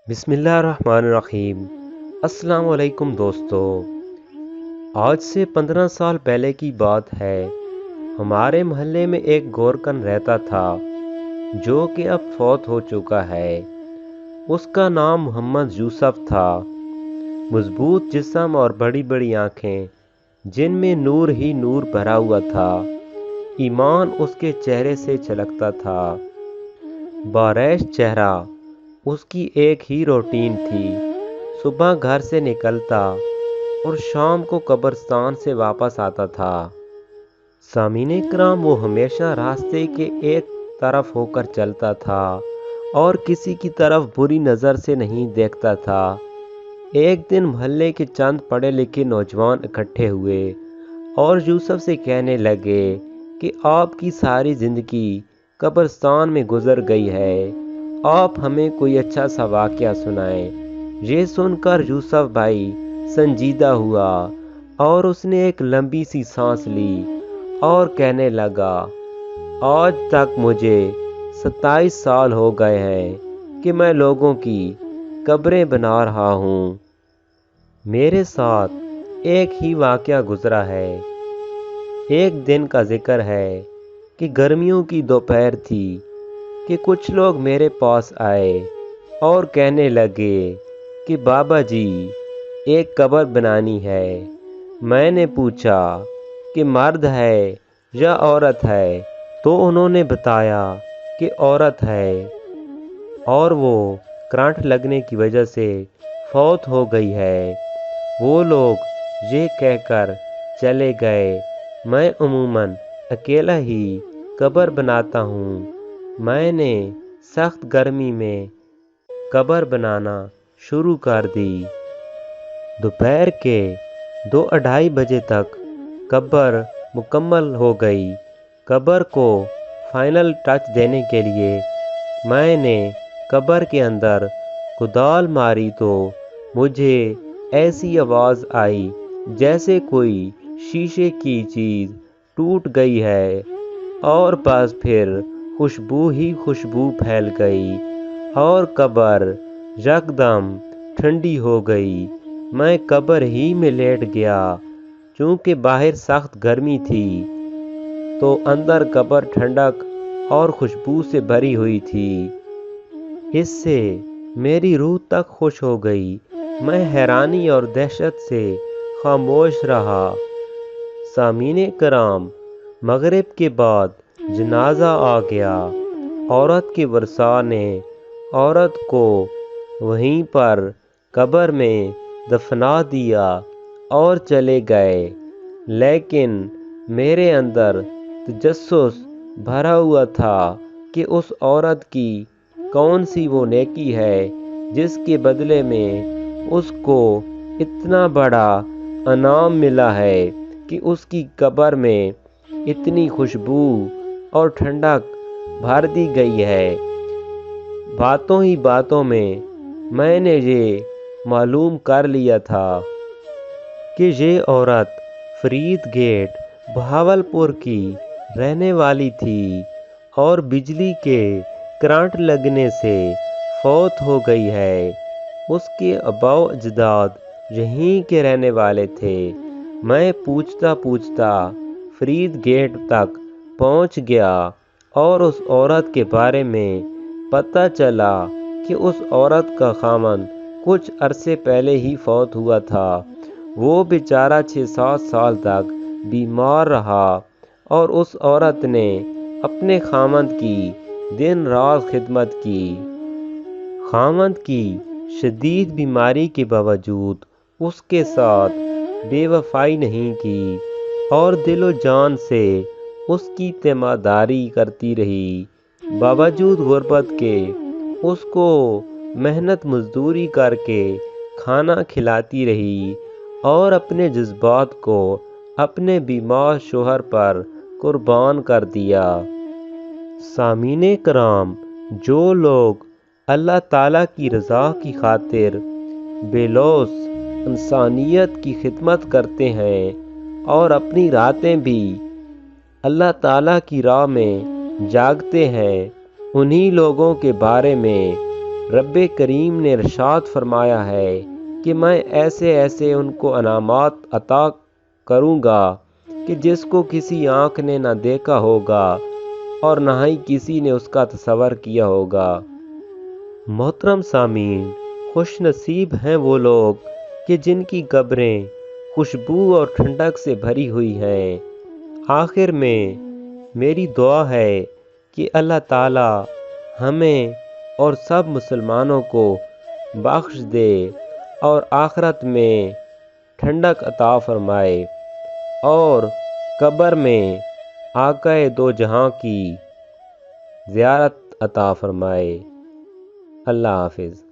بسم اللہ الرحمن الرحیم۔ السلام علیکم دوستو۔ آج سے 15 سال پہلے کی بات ہے۔ ہمارے محلے میں ایک گورکن رہتا تھا جو کہ اب فوت ہو چکا ہے۔ اس کا نام محمد یوسف تھا۔ مضبوط جسم اور بڑی بڑی آنکھیں جن میں نور ہی نور بھرا ہوا تھا۔ ایمان اس کے چہرے سے چھلکتا تھا۔ باریش چہرہ اس کی ایک ہی روٹین تھی۔ صبح گھر سے نکلتا اور شام کو قبرستان سے واپس آتا تھا۔ سامعین کرام، وہ ہمیشہ راستے کے ایک طرف ہو کر چلتا تھا اور کسی کی طرف بری نظر سے نہیں دیکھتا تھا۔ ایک دن محلے کے چند پڑھے لکھے نوجوان اکٹھے ہوئے اور یوسف سے کہنے لگے کہ آپ کی ساری زندگی قبرستان میں گزر گئی ہے، آپ ہمیں کوئی اچھا سا واقعہ سنائیں۔ یہ سن کر یوسف بھائی سنجیدہ ہوا اور اس نے ایک لمبی سی سانس لی اور کہنے لگا، آج تک مجھے 27 سال ہو گئے ہیں کہ میں لوگوں کی قبریں بنا رہا ہوں۔ میرے ساتھ ایک ہی واقعہ گزرا ہے۔ ایک دن کا ذکر ہے کہ گرمیوں کی دوپہر تھی کہ کچھ لوگ میرے پاس آئے اور کہنے لگے کہ بابا جی ایک قبر بنانی ہے۔ میں نے پوچھا کہ مرد ہے یا عورت ہے، تو انہوں نے بتایا کہ عورت ہے اور وہ کرنٹ لگنے کی وجہ سے فوت ہو گئی ہے۔ وہ لوگ یہ کہہ کر چلے گئے۔ میں عموماً اکیلا ہی قبر بناتا ہوں۔ میں نے سخت گرمی میں قبر بنانا شروع کر دی۔ دوپہر کے 2-2:30 بجے تک قبر مکمل ہو گئی۔ قبر کو فائنل ٹچ دینے کے لیے میں نے قبر کے اندر کدال ماری تو مجھے ایسی آواز آئی جیسے کوئی شیشے کی چیز ٹوٹ گئی ہے، اور بس پھر خوشبو ہی خوشبو پھیل گئی اور قبر یکدم ٹھنڈی ہو گئی۔ میں قبر ہی میں لیٹ گیا۔ چونکہ باہر سخت گرمی تھی تو اندر قبر ٹھنڈک اور خوشبو سے بھری ہوئی تھی۔ اس سے میری روح تک خوش ہو گئی۔ میں حیرانی اور دہشت سے خاموش رہا۔ سامعین کرام، مغرب کے بعد جنازہ آ گیا۔ عورت کے ورثاء نے عورت کو وہیں پر قبر میں دفنا دیا اور چلے گئے، لیکن میرے اندر تجسس بھرا ہوا تھا کہ اس عورت کی کون سی وہ نیکی ہے جس کے بدلے میں اس کو اتنا بڑا انعام ملا ہے کہ اس کی قبر میں اتنی خوشبو اور ٹھنڈک بھر دی گئی ہے۔ باتوں ہی باتوں میں نے یہ معلوم کر لیا تھا کہ یہ عورت فرید گیٹ بہاولپور کی رہنے والی تھی اور بجلی کے کرنٹ لگنے سے فوت ہو گئی ہے۔ اس کے آباء و اجداد یہیں کے رہنے والے تھے۔ میں پوچھتا پوچھتا فرید گیٹ تک پہنچ گیا اور اس عورت کے بارے میں پتہ چلا کہ اس عورت کا خاوند کچھ عرصے پہلے ہی فوت ہوا تھا۔ وہ بیچارہ 6-7 سال تک بیمار رہا اور اس عورت نے اپنے خاوند کی دن رات خدمت کی۔ خاوند کی شدید بیماری کے باوجود اس کے ساتھ بے وفائی نہیں کی اور دل و جان سے اس کی تیمارداری کرتی رہی۔ باوجود غربت کے اس کو محنت مزدوری کر کے کھانا کھلاتی رہی اور اپنے جذبات کو اپنے بیمار شوہر پر قربان کر دیا۔ سامعین کرام، جو لوگ اللہ تعالیٰ کی رضا کی خاطر بے لوث انسانیت کی خدمت کرتے ہیں اور اپنی راتیں بھی اللہ تعالیٰ کی راہ میں جاگتے ہیں، انہی لوگوں کے بارے میں رب کریم نے ارشاد فرمایا ہے کہ میں ایسے ایسے ان کو انعامات عطا کروں گا کہ جس کو کسی آنکھ نے نہ دیکھا ہوگا اور نہ ہی کسی نے اس کا تصور کیا ہوگا۔ محترم سامعین، خوش نصیب ہیں وہ لوگ کہ جن کی قبریں خوشبو اور ٹھنڈک سے بھری ہوئی ہیں۔ آخر میں میری دعا ہے کہ اللہ تعالی ہمیں اور سب مسلمانوں کو بخش دے اور آخرت میں ٹھنڈک عطا فرمائے اور قبر میں آقا دو جہاں کی زیارت عطا فرمائے۔ اللہ حافظ۔